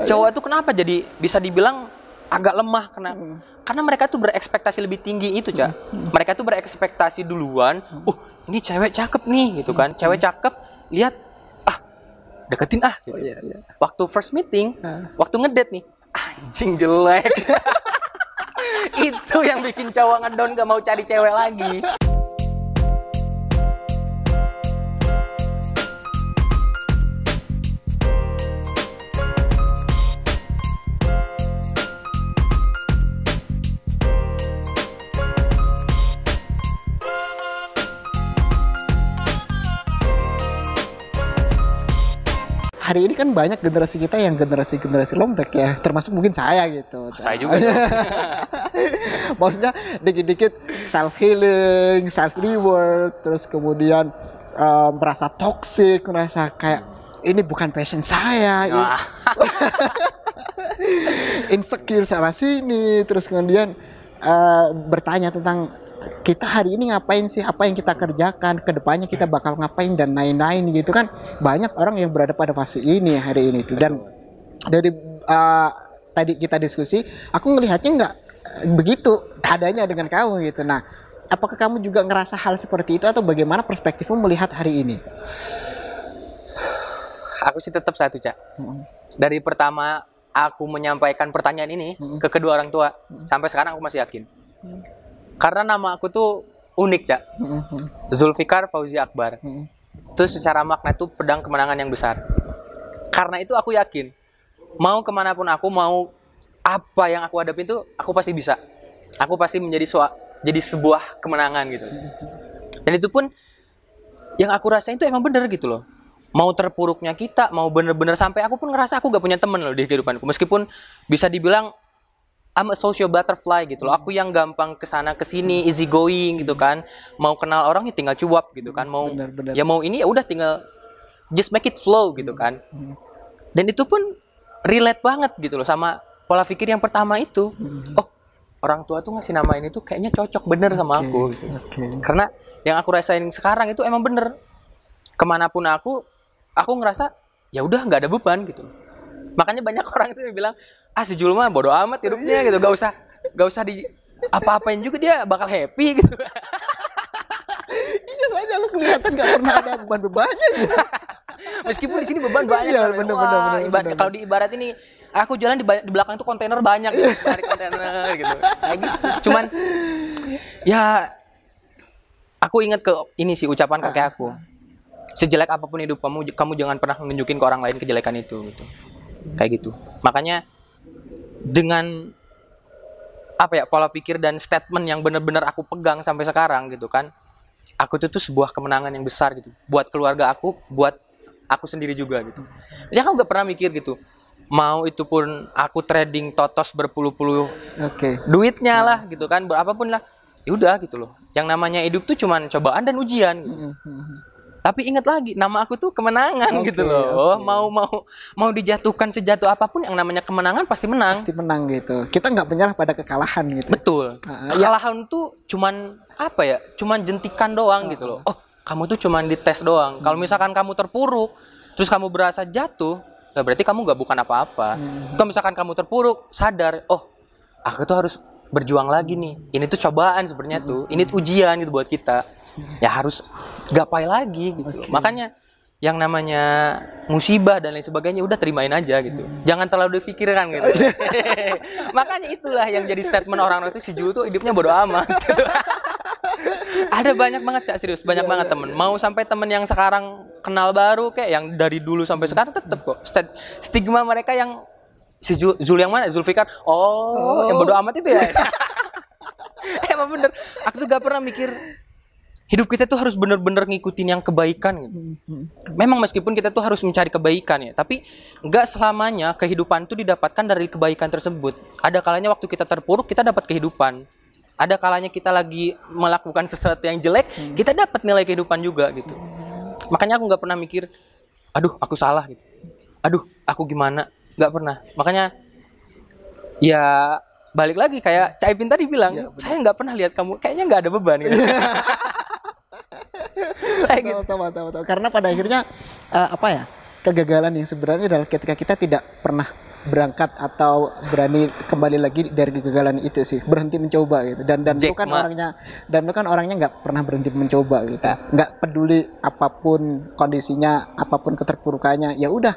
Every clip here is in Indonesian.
Cowok itu kenapa jadi bisa dibilang agak lemah karena mereka tuh berekspektasi lebih tinggi itu, Cak. Mereka tuh berekspektasi duluan, ini cewek cakep nih gitu kan. Cewek cakep, lihat deketin gitu. Waktu first meeting, waktu ngedate nih, anjing jelek. Itu yang bikin cowok ngedown gak mau cari cewek lagi. Hari ini kan banyak generasi kita yang generasi lembek ya, termasuk mungkin saya gitu. Saya juga. Maksudnya dikit-dikit self healing, self reward, terus kemudian merasa toxic, merasa kayak ini bukan passion saya, insecure sana sini, terus kemudian bertanya tentang kita hari ini ngapain sih, apa yang kita kerjakan, kedepannya kita bakal ngapain dan lain-lain gitu kan. Banyak orang yang berada pada fase ini hari ini tuh. Dan dari tadi kita diskusi, aku ngelihatnya nggak begitu adanya dengan kamu gitu. Nah, apakah kamu juga ngerasa hal seperti itu atau bagaimana perspektifmu melihat hari ini? Aku sih tetap satu, Cak. Dari pertama aku menyampaikan pertanyaan ini ke kedua orang tua, sampai sekarang aku masih yakin. Karena nama aku tuh unik, Cak. Zulfikar Fauzi Akbar. Itu secara makna itu pedang kemenangan yang besar. Karena itu aku yakin, mau kemanapun aku, mau apa yang aku hadapin tuh, aku pasti bisa. Aku pasti menjadi jadi sebuah kemenangan gitu. Dan itu pun yang aku rasain itu emang bener gitu loh. Mau terpuruknya kita, mau bener-bener sampai aku pun ngerasa aku gak punya temen loh di kehidupanku. Meskipun bisa dibilang I'm a social butterfly gitu loh. Aku yang gampang kesana kesini, easy going gitu kan. Mau kenal orang ya tinggal cuap gitu kan. Mau bener. Ya mau ini ya udah tinggal just make it flow gitu kan. Dan itu pun relate banget gitu loh sama pola pikir yang pertama itu. Oh, orang tua tuh ngasih nama ini tuh kayaknya cocok bener sama aku gitu. Karena yang aku rasain sekarang itu emang bener. Kemanapun aku ngerasa ya udah nggak ada beban gitu. Makanya banyak orang itu yang bilang, si Jul mah bodo amat hidupnya gitu, gak usah di apa-apain juga dia bakal happy gitu. Iya saja lu kelihatan gak pernah ada beban-bebannya gitu. Meskipun di sini beban banyak. Iya, bener. Kalau di ibarat ini, aku jalan di belakang itu kontainer banyak gitu, tarik kontainer gitu. Kayak gitu. Cuman ya aku ingat ke ini sih ucapan kakek aku. Sejelek apapun hidup kamu jangan pernah menunjukin ke orang lain kejelekan itu gitu. Kayak gitu. Makanya dengan pola pikir dan statement yang benar-benar aku pegang sampai sekarang gitu kan, aku tuh sebuah kemenangan yang besar gitu buat keluarga aku, buat aku sendiri juga gitu. Jadi aku gak pernah mikir gitu, mau itu pun aku trading totos berpuluh-puluh duitnya lah gitu kan, berapapun lah, ya udah gitu loh. Yang namanya hidup tuh cuman cobaan dan ujian gitu. Tapi ingat lagi, nama aku tuh kemenangan gitu loh. Mau dijatuhkan sejatuh apapun, yang namanya kemenangan pasti menang. Pasti menang gitu. Kita nggak menyerah pada kekalahan gitu. Betul. Kekalahan tuh cuman cuman jentikan doang gitu loh. Oh, kamu tuh cuman dites doang. Kalau misalkan kamu terpuruk, terus kamu berasa jatuh, ya berarti kamu bukan apa-apa. Kalau misalkan kamu terpuruk, sadar, oh, aku tuh harus berjuang lagi nih. Ini tuh cobaan sebenarnya tuh. Ini tuh ujian gitu buat kita. Ya harus gapai lagi gitu. Makanya yang namanya musibah dan lain sebagainya udah terimain aja gitu. Jangan terlalu difikirkan gitu. Makanya itulah yang jadi statement orang-orang itu, si Jul tuh hidupnya bodo amat gitu. Ada banyak banget, Cak, serius, banyak banget temen. Mau sampai temen yang sekarang kenal baru kayak yang dari dulu sampai sekarang tetep kok. Stigma mereka yang si Zul yang mana? Zulfikar. Oh, yang bodo amat itu ya. Emang bener. Aku tuh gak pernah mikir hidup kita tuh harus bener-bener ngikutin yang kebaikan gitu. Memang meskipun kita tuh harus mencari kebaikan ya, tapi nggak selamanya kehidupan tuh didapatkan dari kebaikan tersebut. Ada kalanya waktu kita terpuruk kita dapat kehidupan. Ada kalanya kita lagi melakukan sesuatu yang jelek, kita dapat nilai kehidupan juga gitu. Makanya aku nggak pernah mikir, aduh aku salah gitu. Aduh aku gimana? Nggak pernah. Makanya ya balik lagi kayak Cak Ipin tadi bilang, saya nggak pernah lihat kamu kayaknya nggak ada beban gitu. Tahu. Karena pada akhirnya kegagalan yang sebenarnya adalah ketika kita tidak pernah berangkat atau berani kembali lagi dari kegagalan itu sih, berhenti mencoba gitu. Dan lu Jack kan Ma. orangnya nggak pernah berhenti mencoba gitu, nggak peduli apapun kondisinya, apapun keterpurukannya, ya udah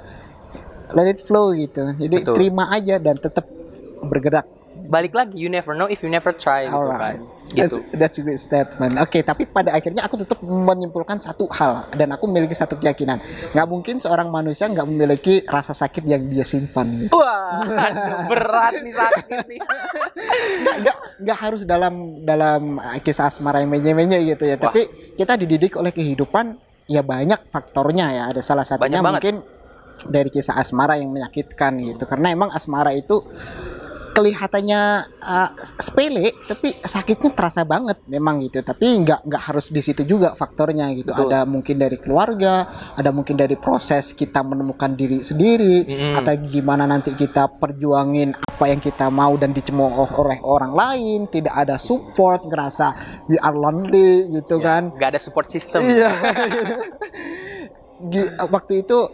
let it flow gitu. Jadi Betul. terima aja dan tetap bergerak. Balik lagi, you never know if you never try gitu Alright. kan. Gitu. That's a great statement. Oke, tapi pada akhirnya aku tetap menyimpulkan satu hal dan aku memiliki satu keyakinan. Nggak mungkin seorang manusia nggak memiliki rasa sakit yang dia simpan. Gitu. Wah, aduh, berat nih sakit nih. Nggak harus dalam kisah asmara yang menye-menye gitu ya. Wah. Tapi kita dididik oleh kehidupan ya banyak faktornya ya. Ada salah satunya Banyak banget. mungkin dari kisah asmara yang menyakitkan gitu. Karena emang asmara itu kelihatannya sepele tapi sakitnya terasa banget memang gitu, tapi nggak harus di situ juga faktornya gitu. Betul. Ada mungkin dari keluarga, ada mungkin dari proses kita menemukan diri sendiri, ada gimana nanti kita perjuangin apa yang kita mau dan dicemooh oleh orang lain, tidak ada support, ngerasa we are lonely gitu kan. Gak ada support system. Iya. Waktu itu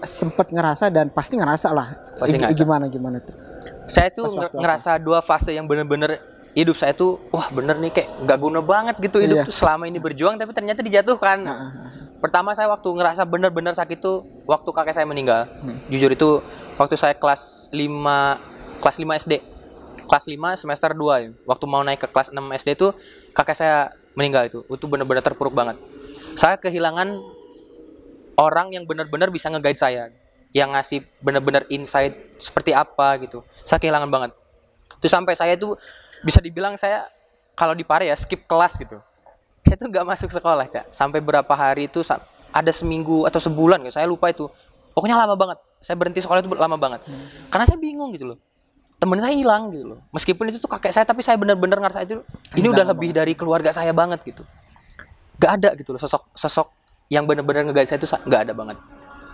sempet ngerasa dan pasti ngerasa lah. Pasti ngerasa. Gimana tuh? Saya tuh Pas waktu ngerasa dua fase yang bener-bener hidup saya tuh, wah bener nih kayak gak guna banget gitu hidup Iya. tuh selama ini berjuang tapi ternyata dijatuhkan. Pertama saya waktu ngerasa bener-bener sakit tuh waktu kakek saya meninggal. Jujur itu waktu saya kelas 5 SD. Kelas 5 semester 2 ya. Waktu mau naik ke kelas 6 SD tuh kakek saya meninggal itu. Itu bener-bener terpuruk banget. Saya kehilangan orang yang bener-bener bisa nge-guide saya, yang ngasih bener-bener insight seperti apa gitu. Saya kehilangan banget. Itu sampai saya tuh bisa dibilang saya kalau di Pare ya skip kelas gitu. Saya tuh nggak masuk sekolah, Cak. Sampai berapa hari itu ada seminggu atau sebulan gitu. Saya lupa itu. Pokoknya lama banget. Saya berhenti sekolah itu lama banget. Karena saya bingung gitu loh. Temen saya hilang gitu loh. Meskipun itu tuh kakek saya, tapi saya bener-bener ngerasa itu ini udah lebih dari keluarga saya banget gitu. Gak ada gitu loh sosok yang bener-bener nge-guide saya itu gak ada banget.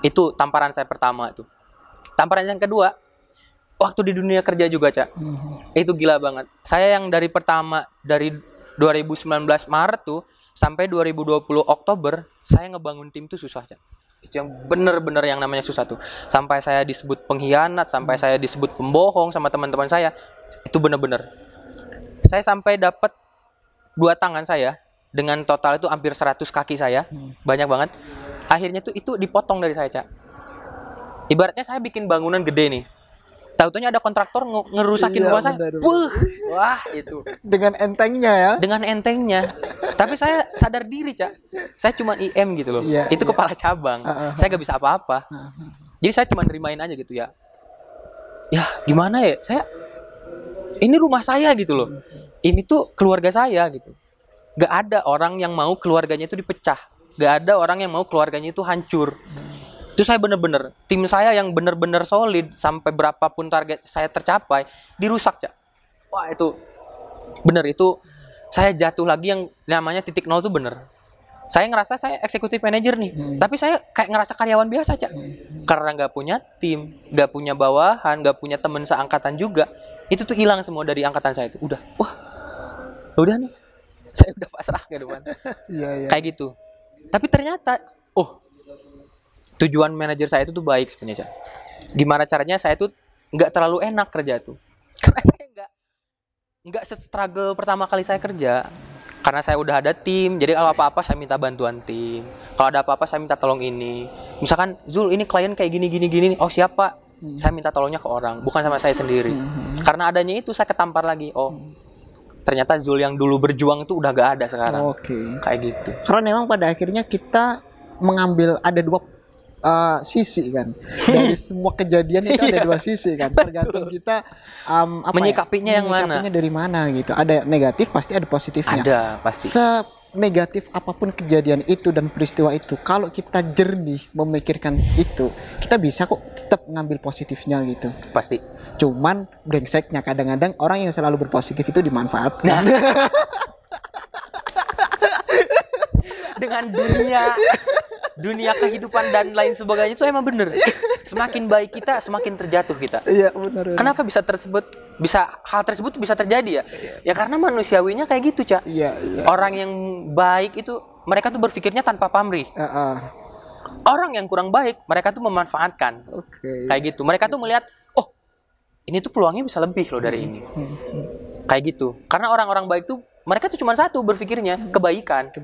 Itu tamparan saya pertama tuh. Tamparan yang kedua, waktu di dunia kerja juga, Cak. Itu gila banget. Saya yang dari pertama, dari 2019 Maret tuh, sampai 2020 Oktober, saya ngebangun tim tuh susah, Cak. Itu yang bener-bener yang namanya susah tuh. Sampai saya disebut pengkhianat, sampai saya disebut pembohong sama teman-teman saya. Itu bener-bener. Saya sampai dapat 2 tangan saya, dengan total itu hampir 100 kaki saya. Banyak banget. Akhirnya tuh itu dipotong dari saya, Cak. Ibaratnya saya bikin bangunan gede nih. Tahu-taunya ada kontraktor ngerusakin rumah saya. Puh, wah itu. Dengan entengnya ya. Dengan entengnya. Tapi saya sadar diri, Cak. Saya cuma IM gitu loh. Iya, itu iya. kepala cabang. Saya gak bisa apa-apa. Jadi saya cuma nerimain aja gitu ya. Ya, gimana ya? Ini rumah saya gitu loh. Ini tuh keluarga saya gitu. Gak ada orang yang mau keluarganya itu dipecah. Gak ada orang yang mau keluarganya itu hancur. Itu saya bener-bener, tim saya yang bener-bener solid, sampai berapapun target saya tercapai, dirusak, Cak. Wah itu, bener itu, saya jatuh lagi yang namanya titik nol tuh bener. Saya ngerasa saya eksekutif manager nih, tapi saya kayak ngerasa karyawan biasa, Cak. Karena gak punya tim, gak punya bawahan, gak punya temen seangkatan juga. Itu tuh hilang semua dari angkatan saya itu. Udah nih. Saya udah pasrah ke depan. Iya. Kayak gitu. Tapi ternyata, tujuan manajer saya itu tuh baik sebenarnya, Cak. Gimana caranya saya tuh nggak terlalu enak kerja tuh. Karena saya nggak se-struggle pertama kali saya kerja. Karena saya udah ada tim, jadi kalau apa-apa saya minta bantuan tim. Kalau ada apa-apa saya minta tolong ini. Misalkan, Zul, ini klien kayak gini. Oh, siapa? Saya minta tolongnya ke orang, bukan sama saya sendiri. Karena adanya itu saya ketampar lagi. Ternyata Zul yang dulu berjuang itu udah gak ada sekarang. Oke. Kayak gitu. Karena memang pada akhirnya kita mengambil ada 2 sisi kan. Dari semua kejadian itu ada 2 sisi kan. Tergantung kita menyikapinya yang mana. Menyikapinya dari mana gitu. Ada negatif pasti ada positifnya. Ada pasti. Senegatif apapun kejadian itu dan peristiwa itu, kalau kita jernih memikirkan itu, kita bisa kok tetap ngambil positifnya gitu. Pasti. Cuman brengseknya kadang-kadang orang yang selalu berpositif itu dimanfaatkan. Dengan dunia kehidupan dan lain sebagainya itu emang bener. Semakin baik kita, semakin terjatuh kita. Iya, benar. Kenapa hal tersebut bisa terjadi ya? Ya karena manusiawinya kayak gitu, Cak. Iya. Orang yang baik itu mereka tuh berpikirnya tanpa pamrih. Orang yang kurang baik mereka tuh memanfaatkan. Oke. Kayak gitu. Mereka tuh melihat, ini tuh peluangnya bisa lebih loh dari ini. Kayak gitu. Karena orang-orang baik tuh mereka tuh cuma satu berpikirnya, kebaikan.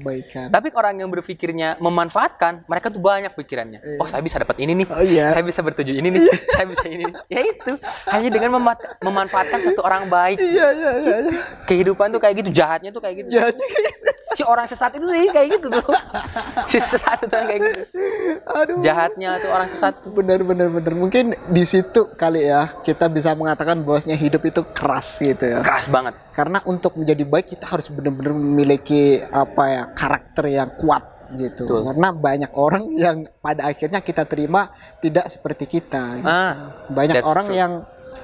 Tapi orang yang berpikirnya memanfaatkan, mereka tuh banyak pikirannya. Oh, saya bisa dapat ini nih. Saya bisa bertujuh ini nih. Saya bisa ini nih. Ya itu. Hanya dengan memanfaatkan satu orang baik. Kehidupan tuh kayak gitu, jahatnya tuh kayak gitu. Si orang sesat itu sih kayak gitu tuh. Si sesat itu kayak gitu. Aduh. Jahatnya tuh orang sesat. Bener. Mungkin di situ kali ya kita bisa mengatakan bahwasanya hidup itu keras gitu ya. Keras banget. Karena untuk menjadi baik kita harus benar-benar memiliki karakter yang kuat gitu. Betul. Karena banyak orang yang pada akhirnya kita terima tidak seperti kita. Banyak orang yang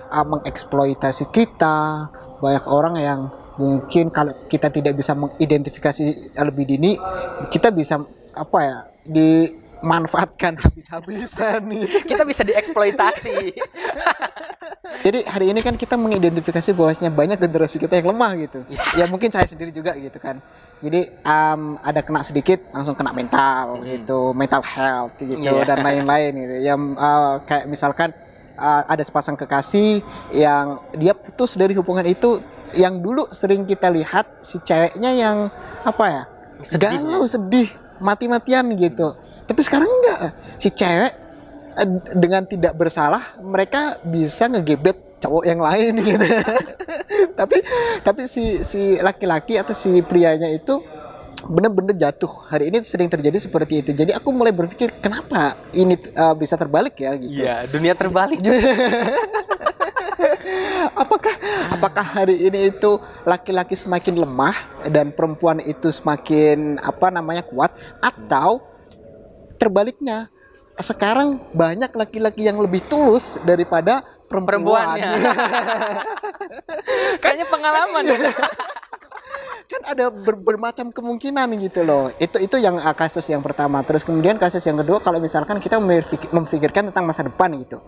mengeksploitasi kita, banyak orang yang mungkin kalau kita tidak bisa mengidentifikasi lebih dini, kita bisa dimanfaatkan habis-habisan nih. Kita bisa dieksploitasi. Jadi hari ini kan kita mengidentifikasi bahwasanya banyak generasi kita yang lemah gitu. Ya mungkin saya sendiri juga gitu kan. Jadi ada kena sedikit langsung kena mental gitu, mental health gitu dan lain-lain gitu. Yang kayak misalkan ada sepasang kekasih yang dia putus dari hubungan itu, yang dulu sering kita lihat si ceweknya yang galau, sedih, mati-matian gitu. Tapi sekarang enggak, si cewek dengan tidak bersalah mereka bisa ngegebet cowok yang lain gitu. tapi si laki-laki atau si prianya itu benar-benar jatuh. Hari ini sering terjadi seperti itu. Jadi aku mulai berpikir kenapa ini bisa terbalik ya gitu. Iya, dunia terbalik. Apakah hari ini itu laki-laki semakin lemah dan perempuan itu semakin kuat, atau terbaliknya? Sekarang banyak laki-laki yang lebih tulus daripada perempuannya. Kayaknya pengalaman. Kan ada bermacam kemungkinan gitu loh. Itu yang kasus yang pertama. Terus kemudian kasus yang kedua, kalau misalkan kita memikirkan tentang masa depan gitu.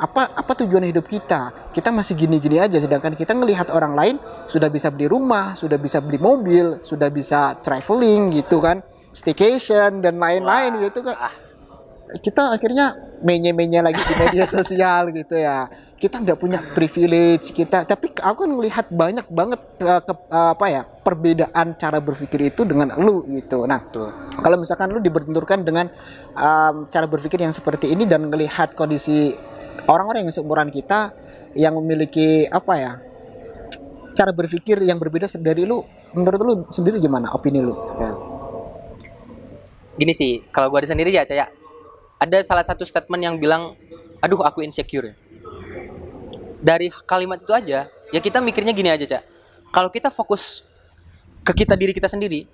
Apa tujuan hidup kita? Kita masih gini-gini aja, sedangkan kita ngelihat orang lain sudah bisa beli rumah, sudah bisa beli mobil, sudah bisa traveling gitu kan, staycation dan lain-lain gitu kan. Kita akhirnya menye-menye lagi di media sosial gitu ya. Kita nggak punya privilege kita, tapi aku melihat banyak banget perbedaan cara berpikir itu dengan lu gitu. Nah, kalau misalkan lu dibenturkan dengan cara berpikir yang seperti ini dan melihat kondisi orang-orang yang seumuran kita yang memiliki cara berpikir yang berbeda dari lu, menurut lu sendiri gimana opini lu? Gini sih, kalau gua sendiri ya, Caya, ada salah satu statement yang bilang, aduh aku insecure. Dari kalimat itu aja, ya kita mikirnya gini aja, Cak. Kalau kita fokus ke diri kita sendiri,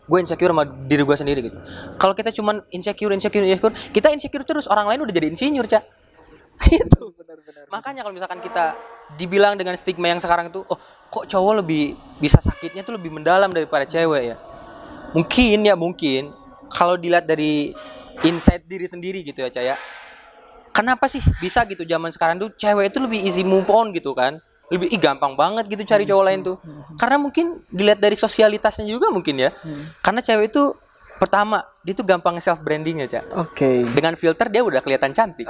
gue insecure sama diri gue sendiri gitu. Kalau kita cuman insecure, kita insecure terus, orang lain udah jadi insinyur, Cak. Itu. Makanya kalau misalkan kita dibilang dengan stigma yang sekarang itu, kok cowok lebih bisa sakitnya tuh lebih mendalam daripada cewek ya. Mungkin kalau dilihat dari insight diri sendiri gitu ya, Caya. Kenapa sih bisa gitu zaman sekarang tuh cewek itu lebih easy move on gitu kan? Lebih gampang banget gitu cari cowok lain tuh. Karena mungkin dilihat dari sosialitasnya juga mungkin ya. Karena cewek itu pertama, dia tuh gampang self branding ya, Cak. Dengan filter dia udah kelihatan cantik.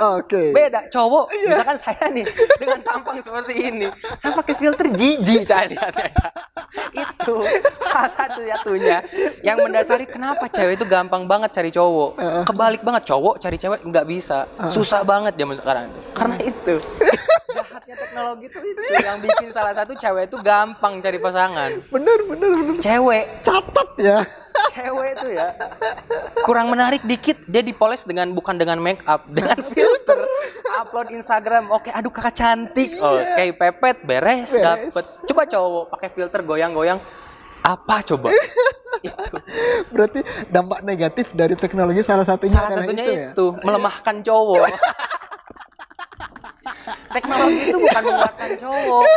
Beda cowok, misalkan saya nih dengan tampang seperti ini, saya pakai filter jijik, Cak, lihatnya, Cak. Itu salah satu-satunya yang mendasari kenapa cewek itu gampang banget cari cowok. Kebalik banget, cowok cari cewek nggak bisa, susah banget zaman sekarang itu. Karena itu jahatnya teknologi itu yang bikin salah satu cewek itu gampang cari pasangan. Bener. Cewek catat ya. Cewek itu ya kurang menarik dikit dia dipoles bukan dengan make up, dengan filter. Upload Instagram, oke, aduh kakak cantik, kayak pepet beres dapet. Coba cowok pakai filter goyang-goyang, apa coba? Itu berarti dampak negatif dari teknologi salah satunya itu melemahkan cowok. Teknologi itu bukan menguatkan cowok,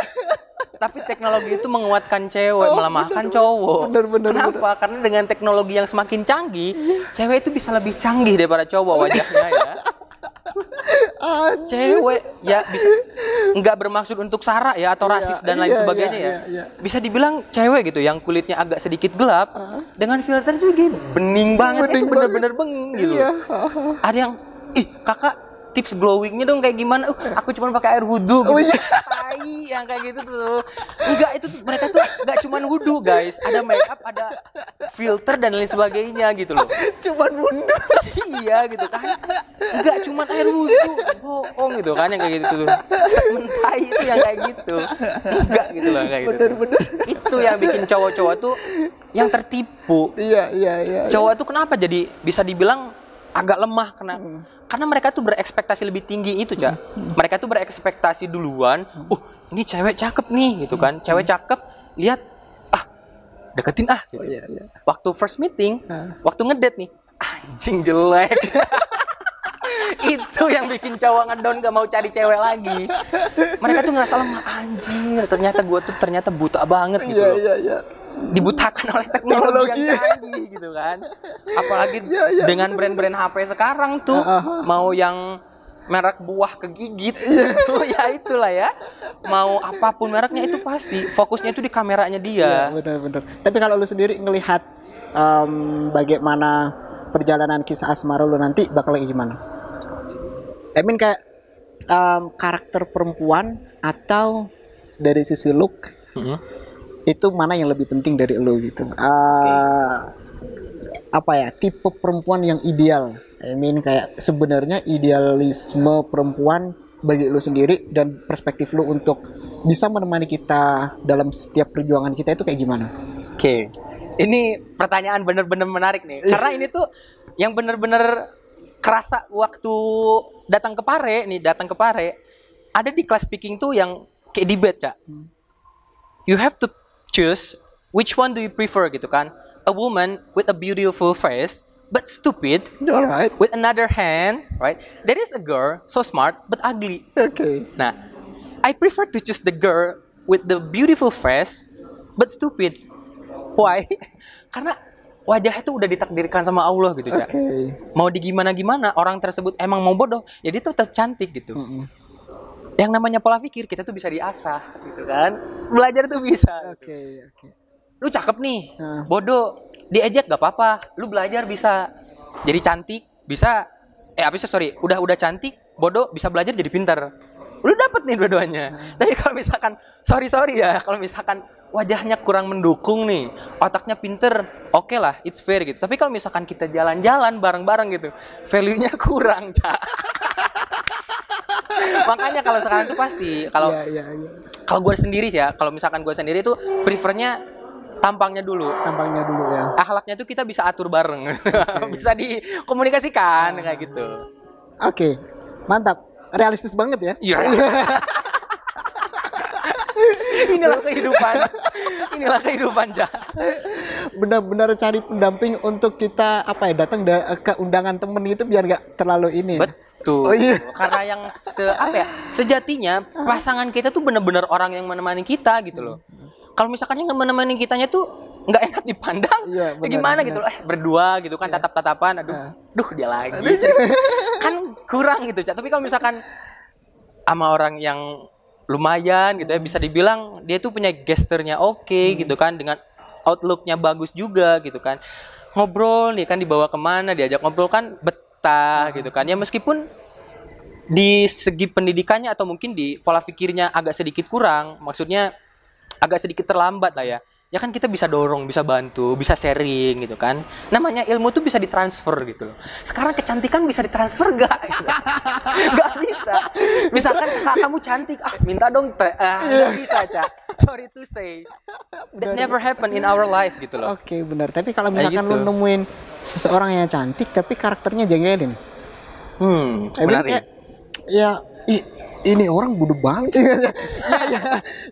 tapi teknologi itu menguatkan cewek, melemahkan cowok. Kenapa? Karena dengan teknologi yang semakin canggih, cewek itu bisa lebih canggih daripada cowok wajahnya ya. Cewek ya bisa, nggak bermaksud untuk sara ya atau rasis dan lain sebagainya ya. Bisa dibilang cewek gitu yang kulitnya agak sedikit gelap dengan filter juga bening banget, itu bener-bener bening gitu. Ada yang kakak tips glowingnya dong kayak gimana? Aku cuma pakai air wudhu gitu. Oh, iya. Tai yang kayak gitu tuh. Enggak, itu tuh, mereka tuh enggak cuma wudhu guys, ada make up, ada filter dan lain sebagainya gitu loh. Cuman mundur. Iya gitu kan. Enggak cuma air wudhu, bohong gitu kan yang kayak gitu tuh. Statement tai itu yang kayak gitu. Enggak gitu loh kayak gitu. Bener. Itu yang bikin cowok-cowok tuh yang tertipu. Iya. Cowok tuh kenapa jadi bisa dibilang agak lemah karena mereka tuh berekspektasi lebih tinggi itu, Cak. Mereka tuh berekspektasi duluan, ini cewek cakep nih gitu kan. Cewek cakep, lihat deketin gitu. Oh, iya. Waktu first meeting, waktu ngedate nih, anjing jelek. Itu yang bikin cowok ngedon gak mau cari cewek lagi. Mereka tuh ngerasa lemah, anjing, ternyata gue tuh ternyata buta banget gitu loh. Iya. Dibutakan oleh teknologi yang canggih gitu kan. Apalagi dengan brand-brand HP sekarang tuh mau yang merek buah kegigit itu ya itulah ya. Mau apapun mereknya itu pasti fokusnya itu di kameranya dia. Iya, benar. Tapi kalau lu sendiri ngelihat bagaimana perjalanan kisah asmara lu nanti bakal kayak gimana? I mean kayak karakter perempuan atau dari sisi look itu mana yang lebih penting dari lo gitu? Apa ya, tipe perempuan yang ideal? I mean kayak sebenarnya idealisme perempuan bagi lo sendiri dan perspektif lo untuk bisa menemani kita dalam setiap perjuangan kita itu kayak gimana? Oke. Ini pertanyaan bener-bener menarik nih. Karena ini tuh yang bener-bener kerasa waktu datang ke Pare, ada di kelas speaking tuh yang kayak debate, Cak. You have to choose which one do you prefer gitu kan. A woman with a beautiful face but stupid. Alright. With another hand, right? There is a girl so smart but ugly. Okay. Nah, I prefer to choose the girl with the beautiful face but stupid. Why? Karena wajahnya tuh udah ditakdirkan sama Allah gitu, Cak. Mau di gimana-gimana, orang tersebut emang mau bodoh, ya dia tetap cantik gitu. Yang namanya pola pikir kita tuh bisa diasah gitu kan. Belajar tuh bisa. Oke. Lu cakep nih, bodoh, diejek gak apa-apa. Lu belajar bisa jadi cantik, bisa udah cantik, bodoh, bisa belajar jadi pintar. Lu dapet nih dua-duanya. Tapi kalau misalkan sorry ya, kalau misalkan wajahnya kurang mendukung nih, otaknya pinter, oke lah, it's fair gitu. Tapi kalau misalkan kita jalan-jalan bareng-bareng gitu, value-nya kurang, Cak. Makanya kalau sekarang itu pasti kalau gue sendiri sih ya, kalau misalkan gue sendiri tuh prefernya tampangnya dulu ya. Akhlaknya tuh kita bisa atur bareng. Bisa dikomunikasikan kayak gitu. Oke. Mantap, realistis banget ya. Iya. Inilah kehidupan Ja. Benar-benar cari pendamping untuk kita datang ke undangan temen itu biar nggak terlalu ini. Betul. Oh, iya. Karena yang sejatinya pasangan kita tuh benar-benar orang yang menemani kita gitu loh. Kalau misalkan yang menemani kitanya tuh nggak enak dipandang, gimana gitu loh. Berdua gitu kan, tatap-tatapan, aduh dia lagi. Kan kurang gitu, Cak. Tapi kalau misalkan sama orang yang lumayan gitu ya, bisa dibilang dia tuh punya gesturnya oke gitu kan, dengan outlooknya bagus juga gitu kan. Ngobrol nih kan, dibawa kemana, diajak ngobrol kan betah gitu kan. Ya meskipun di segi pendidikannya atau mungkin di pola pikirnya agak sedikit kurang, maksudnya agak sedikit terlambat lah ya. Ya kan kita bisa dorong, bisa bantu, bisa sharing gitu kan. Namanya ilmu tuh bisa ditransfer gitu loh. Sekarang kecantikan bisa ditransfer gak? Gak bisa. Misalkan kamu cantik, minta dong gak bisa, Cak. Sorry to say. That never happen in our life gitu loh. Oke, benar. Tapi kalau misalkan lu nemuin seseorang yang cantik tapi karakternya jengkelin. Benar ya. Ini orang bodoh banget.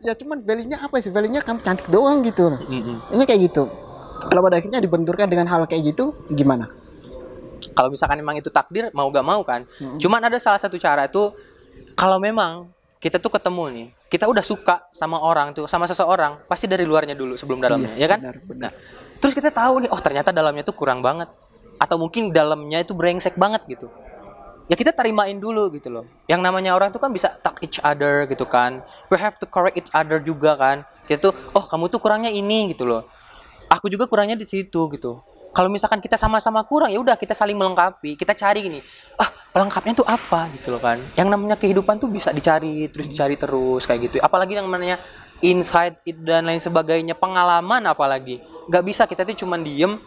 ya cuman value-nya apa sih? Value-nya kamu cantik doang gitu. Ini kayak gitu. Kalau pada akhirnya dibenturkan dengan hal kayak gitu, gimana? Kalau misalkan memang itu takdir, mau gak mau kan. Cuman ada salah satu cara itu, kalau memang kita tuh ketemu nih, kita udah suka sama orang tuh, sama seseorang, pasti dari luarnya dulu sebelum dalamnya, ya kan? Benar. Nah, terus kita tahu nih, ternyata dalamnya tuh kurang banget, atau mungkin dalamnya itu brengsek banget gitu. Ya kita terimain dulu gitu loh. Yang namanya orang tuh kan bisa talk each other gitu kan. We have to correct each other juga kan. Kita tuh, kamu tuh kurangnya ini gitu loh. Aku juga kurangnya di situ gitu. Kalau misalkan kita sama-sama kurang, ya udah kita saling melengkapi. Kita cari gini, pelengkapnya tuh apa gitu loh kan. Yang namanya kehidupan tuh bisa dicari terus kayak gitu. Apalagi yang namanya insight dan lain sebagainya, pengalaman apalagi. Nggak bisa kita tuh cuman diem,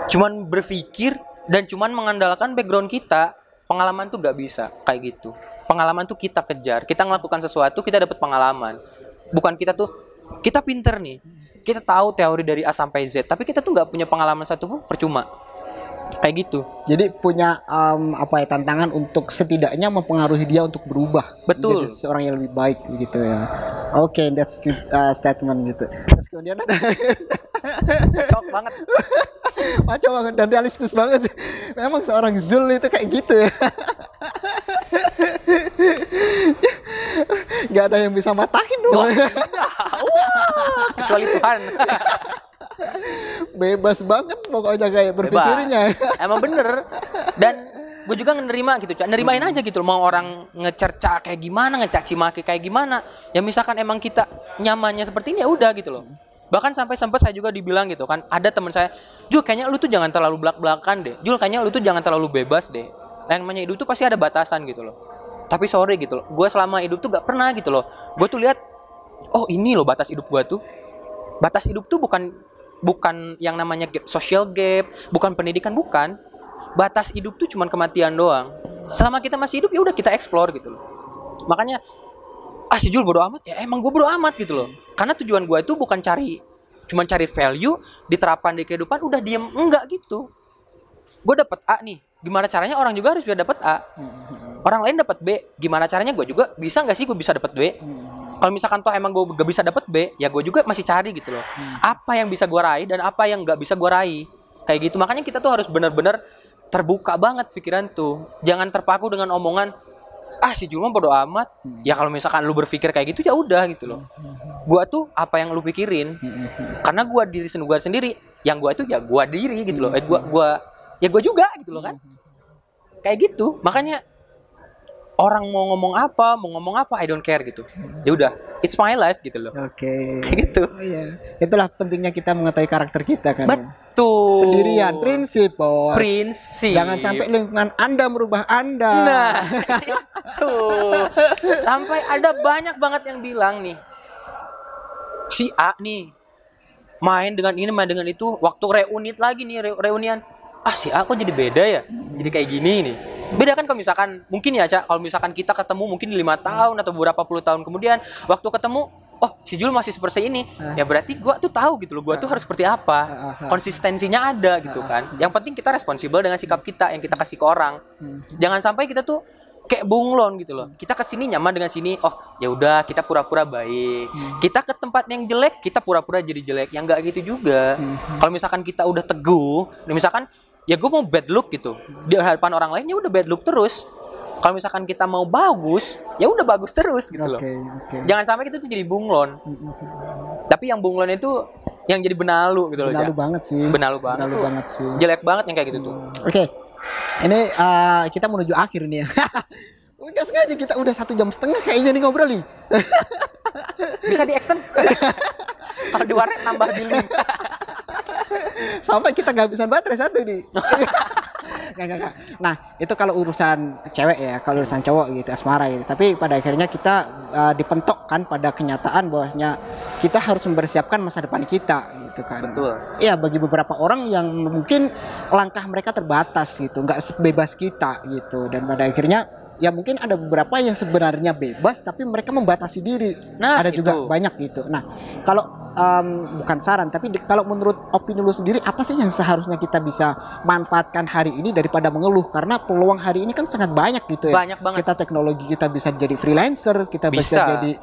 cuman berpikir dan cuman mengandalkan background kita. Pengalaman tuh nggak bisa kayak gitu. Pengalaman tuh kita kejar. Kita melakukan sesuatu, kita dapat pengalaman. Bukan kita pinter nih. Kita tahu teori dari A sampai Z, tapi kita tuh nggak punya pengalaman satu pun, percuma. Kayak gitu. Jadi punya tantangan untuk setidaknya mempengaruhi dia untuk berubah. Betul. Jadi seorang yang lebih baik gitu ya. Oke, that's good statement gitu. Terus kemudian ada Cocok banget. macam banget dan realistis banget. Memang seorang Zul itu kayak gitu ya. Gak ada yang bisa matahin dong. Kecuali Tuhan. Bebas banget pokoknya kayak berpikirnya. Emang bener. Dan gue juga nerima gitu, nerimain aja gitu loh. Mau orang ngecerca kayak gimana, ngecaci maki kayak gimana, ya misalkan emang kita nyamannya seperti ini, ya udah gitu loh. Bahkan sampai sempat saya juga dibilang gitu kan, ada teman saya, Jul kayaknya lu tuh jangan terlalu belak-belakan deh, Jul kayaknya lu tuh jangan terlalu bebas deh. Yang namanya hidup tuh pasti ada batasan gitu loh. Tapi sorry gitu loh, gue selama hidup tuh gak pernah gitu loh. Gue tuh lihat, oh ini loh batas hidup gue tuh. Batas hidup tuh bukan yang namanya social gap, bukan pendidikan, bukan. Batas hidup tuh cuman kematian doang. Selama kita masih hidup ya udah kita explore gitu loh. Makanya si Jul bodo amat, ya emang gue bodo amat gitu loh. Karena tujuan gue itu bukan cuman cari value diterapkan di kehidupan udah diem, enggak gitu. Gue dapet A nih, gimana caranya orang juga harus bisa dapet A. Orang lain dapat B, gimana caranya gue juga bisa nggak sih gue bisa dapat B? Kalau misalkan toh emang gue gak bisa dapat B, ya gue juga masih cari gitu loh. Apa yang bisa gue raih dan apa yang nggak bisa gue raih, kayak gitu. Makanya kita tuh harus benar-benar terbuka banget pikiran tuh. Jangan terpaku dengan omongan, si Julma bodo amat. Ya kalau misalkan lu berpikir kayak gitu ya udah gitu loh. Gue tuh apa yang lu pikirin, karena gue diri sendiri. Yang gue itu ya gue diri gitu loh. Gue juga gitu loh kan. Kayak gitu. Makanya orang mau ngomong apa, I don't care gitu. Ya udah, it's my life gitu loh. Oke. Kayak gitu. Oh, iya. Itulah pentingnya kita mengetahui karakter kita kan. Betul. Pendirian, prinsip, bos. Prinsip. Jangan sampai lingkungan Anda merubah Anda. Nah, itu. Sampai ada banyak banget yang bilang nih, si A nih main dengan ini, main dengan itu, waktu reunian. Si A kok jadi beda ya? Jadi kayak gini nih. Beda kan kalau misalkan, mungkin ya Cak, kalau misalkan kita ketemu mungkin 5 tahun atau beberapa puluh tahun kemudian, waktu ketemu, si Jul masih seperti ini, ya berarti gue tuh tahu gitu loh, gue tuh harus seperti apa, konsistensinya ada gitu kan. Yang penting kita responsibel dengan sikap kita yang kita kasih ke orang. Jangan sampai kita tuh kayak bunglon gitu loh. Kita kesini nyaman dengan sini, ya udah kita pura-pura baik. Kita ke tempat yang jelek, kita pura-pura jadi jelek. Yang nggak gitu juga. Kalau misalkan kita udah teguh, misalkan ya gue mau bad look gitu di hadapan orang lain, ya udah bad look terus. Kalau misalkan kita mau bagus, ya udah bagus terus gitu loh. Jangan sampai kita tuh jadi bunglon. Tapi yang bunglon itu yang jadi benalu gitu loh. Benalu banget sih. Benalu banget sih. Jelek banget yang kayak gitu tuh. Oke. Ini kita menuju akhir nih ya. Udah sengaja kita udah 1,5 jam kayaknya nih ngobrol nih. Bisa di-extend. Kalau di warnet nambah di link. Sampai kita kehabisan baterai satu nih. Enggak. Nah, itu kalau urusan cewek ya, kalau urusan cowok gitu, asmara gitu. Tapi pada akhirnya kita dipentokkan pada kenyataan bahwasanya kita harus mempersiapkan masa depan kita gitu kan. Betul. Ya, bagi beberapa orang yang mungkin langkah mereka terbatas gitu, nggak sebebas kita gitu. Dan pada akhirnya ya mungkin ada beberapa yang sebenarnya bebas tapi mereka membatasi diri. Nah, ada itu juga banyak gitu. Nah, kalau bukan saran tapi kalau menurut opini lu sendiri, apa sih yang seharusnya kita bisa manfaatkan hari ini daripada mengeluh? Karena peluang hari ini kan sangat banyak gitu ya. Banyak banget. Kita teknologi, kita bisa jadi freelancer, kita bisa jadi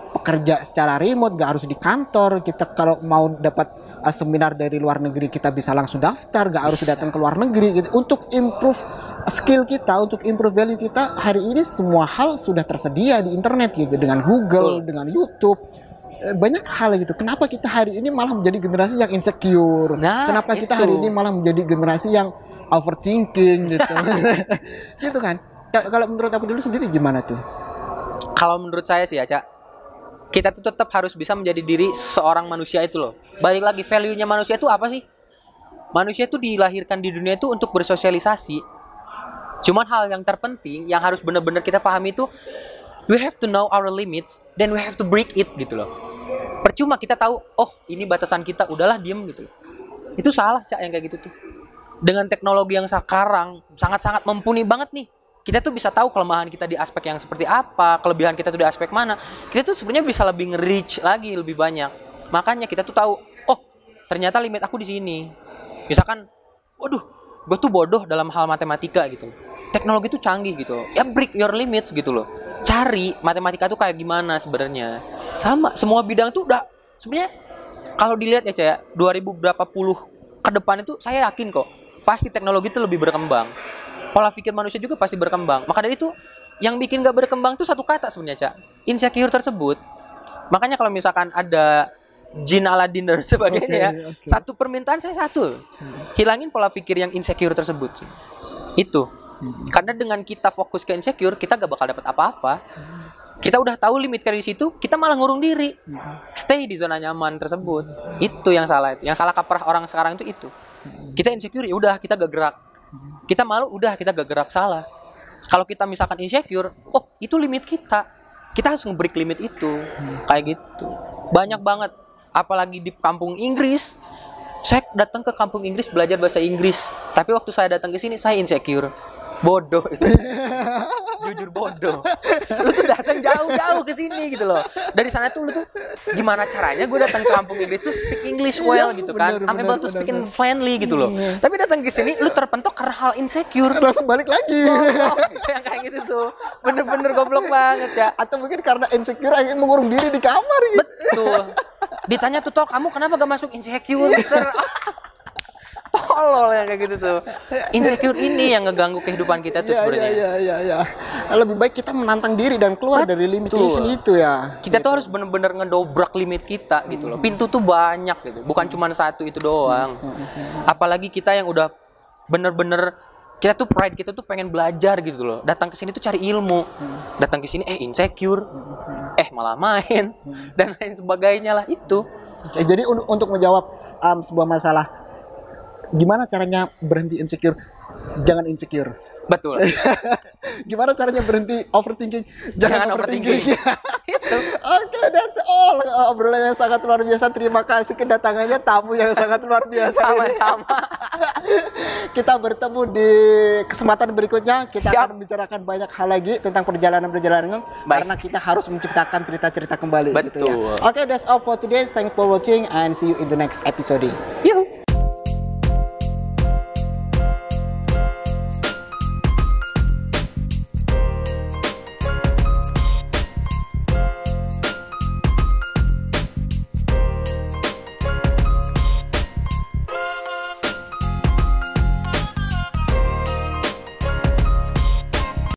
pekerja secara remote, gak harus di kantor. Kita kalau mau dapat seminar dari luar negeri kita bisa langsung daftar, gak harus datang ke luar negeri gitu. Untuk improve skill kita, untuk improve value kita, hari ini semua hal sudah tersedia di internet gitu, dengan Google, dengan YouTube. Banyak hal gitu. Kenapa kita hari ini malah menjadi generasi yang insecure? Kenapa kita hari ini malah menjadi generasi yang overthinking gitu? Gitu kan? Kalau menurut aku dulu sendiri gimana tuh? Kalau menurut saya sih ya, Cak, kita tuh tetap harus bisa menjadi diri seorang manusia itu loh. Balik lagi, value-nya manusia itu apa sih? Manusia itu dilahirkan di dunia itu untuk bersosialisasi. Cuman hal yang terpenting yang harus benar-benar kita pahami itu, we have to know our limits, then we have to break it gitu loh. Percuma kita tahu, oh ini batasan kita, udahlah diem gitu loh. Itu salah Cak yang kayak gitu tuh. Dengan teknologi yang sekarang sangat-sangat mumpuni banget nih. Kita tuh bisa tahu kelemahan kita di aspek yang seperti apa, kelebihan kita tuh di aspek mana. Kita tuh sebenarnya bisa lebih nge-reach lagi lebih banyak. Makanya kita tuh tahu, oh ternyata limit aku di sini. Misalkan, waduh, gue tuh bodoh dalam hal matematika gitu. Teknologi tuh canggih gitu. Ya break your limits gitu loh. Cari matematika tuh kayak gimana sebenarnya. Sama, semua bidang tuh udah sebenarnya kalau dilihat ya Caya, 2000 berapa puluh ke depan itu saya yakin kok pasti teknologi itu lebih berkembang. Pola pikir manusia juga pasti berkembang. Maka dari itu yang bikin gak berkembang tuh satu kata sebenarnya Cak, insecure tersebut. Makanya kalau misalkan ada jin Aladin dan sebagainya okay. Satu permintaan saya satu, hilangin pola pikir yang insecure tersebut. Itu karena dengan kita fokus ke insecure, kita gak bakal dapat apa-apa. Kita udah tahu limit dari situ, kita malah ngurung diri. Stay di zona nyaman tersebut. Itu yang salah. Yang salah kaprah orang sekarang itu. Kita insecure, ya udah kita gak gerak. Kita malu, udah kita gak gerak, salah. Kalau kita misalkan insecure, oh itu limit kita. Kita harus nge-break limit itu. Kayak gitu. Banyak banget. Apalagi di kampung Inggris. Saya datang ke kampung Inggris belajar bahasa Inggris. Tapi waktu saya datang ke sini, saya insecure. Bodoh itu. Jujur bodoh. Lu tuh datang jauh-jauh ke sini gitu loh. Dari sana tuh lu tuh gimana caranya gue datang ke kampung Inggris tuh speak English well gitu kan. I'm able to speak in friendly gitu loh. Tapi datang ke sini lu terpentok karena hal insecure. Langsung balik lagi. Yang kayak gitu tuh. Bener-bener goblok banget ya. Atau mungkin karena insecure akhirnya mengurung diri di kamar gitu. Betul. Ditanya tuh, kamu kenapa gak masuk insecure, Mister? Tolol yang kayak gitu tuh. Insecure ini yang ngeganggu kehidupan kita tuh sebenarnya. Iya. Lebih baik kita menantang diri dan keluar dari limitation itu ya. Kita tuh harus bener-bener ngedobrak limit kita gitu loh. Pintu tuh banyak gitu. Bukan cuma satu itu doang. Apalagi kita yang udah bener-bener kita tuh pride kita tuh pengen belajar gitu loh. Datang ke sini tuh cari ilmu. Datang ke sini insecure. Malah main dan lain sebagainya lah itu. Jadi untuk menjawab sebuah masalah, gimana caranya berhenti insecure? Jangan insecure. Betul. Gimana caranya berhenti overthinking? Jangan overthinking. Oke, that's all. Obrolan yang sangat luar biasa. Terima kasih kedatangannya tamu yang sangat luar biasa. Sama-sama. Kita bertemu di kesempatan berikutnya. Kita akan membicarakan banyak hal lagi tentang perjalanan karena kita harus menciptakan cerita-cerita kembali. Betul. Gitu ya. Oke, that's all for today. Thanks for watching and see you in the next episode. Yuh.